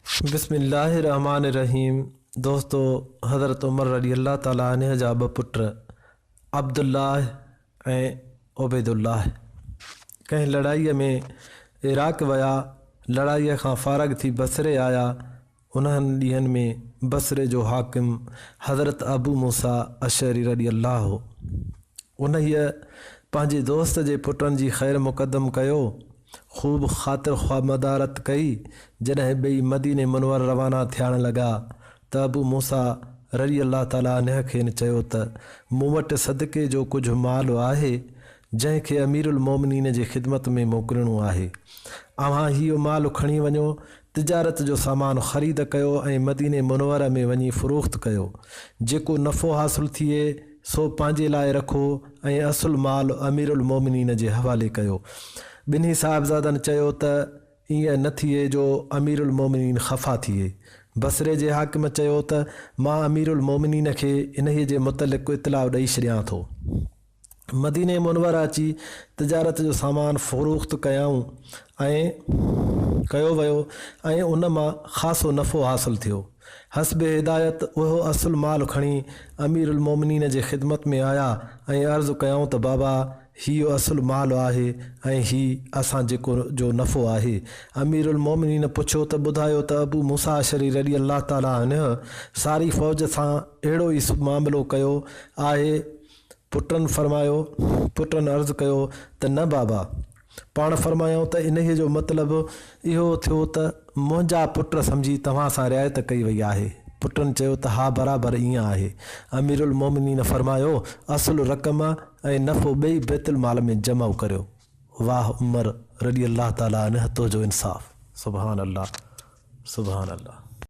बिस्मिल्लाहिर्रहमानिर्रहीम। दोस्तों, हज़रत उमर रज़ी अल्लाह ताला अन्हु जा ॿ पुट अब्दुल्लाह ऐं उबैदुल्लाह कंहिं लड़ाईअ में इराक़ विया। लड़ाईअ खां फ़ारग थी बसरे आया। उन्हनि ॾींहंनि में बसरे जो हाकिम हज़रत अबू मूसा अशरी रज़ी अल्लाह हो। उन्हीअ पंहिंजे दोस्त जे पुटनि जी ख़ैर मुक़दम कयो, ख़ूब ख़ातिर ख़्वा मदारत कई। जॾहिं ॿई मदीने मुनवर रवाना थियण लॻा त अबू मूसा रज़ी अल्लाह ताला अन्हु खे चयो त मूं वटि सदक़े जो कुझु माल आहे जंहिंखे अमीरुल मोमिनीन जे ख़िदमत में मोकिलणो आहे। अव्हां इहो माल खणी वञो, तिजारत जो सामान ख़रीद कयो ऐं मदीने मुनवर में वञी फ़रोख़्त कयो। जेको नफ़ो हासिल थिए सो पंहिंजे लाइ रखो ऐं असुल माल अमीरुल मोमिनीन जे हवाले कयो। ॿिन्ही साहिबज़ादनि चयो त ईअं न थिए जो अमीरुल मोमिनीन ख़फ़ा थिए। बसरे जे हाकिम चयो त मां अमीरुल मोमिनीन खे इन्हीअ जे मुतलिक़ इतलाउ ॾेई छॾियां थो। मदीने मुनवर अची तिजारत जो सामान फ़रोख़्त कयो वियो ऐं उन मां ख़ासो नफ़ो हासिल थियो। हस्बे हिदायत उहो असुल माल खणी अमीरुल मोमिनीन जे ख़िदमत में आया ऐं अर्ज़ु कयूं त बाबा हीउ असुल माल आहे ऐं हीउ असां जेको जो नफ़ो आहे। अमीरुल मोमिनीन पुछियो त ॿुधायो त अबू मूसा अशरी रज़ी अल्लाह ताला अन्हु सारी फ़ौज सां अहिड़ो ई मामिलो कयो आहे? पुटनि अर्ज़ु कयो त न बाबा। पाण फरमायूं त इन्हीअ जो मतिलबु इहो थियो त मुंहिंजा पुट सम्झी तव्हां सां रिआयत कई वई आहे। पुटनि चयो त हा बराबरि ईअं आहे। अमीरुल मोमिनीन फरमायो असुल रक़म ऐं नफ़ो ॿई बैतुल माल में जमा करियो। वाह उमर रज़ी अल्लाह ताला अन्हु तुंहिंजो इंसाफ़। सुभान अल्लाह, सुभान अल्लाह।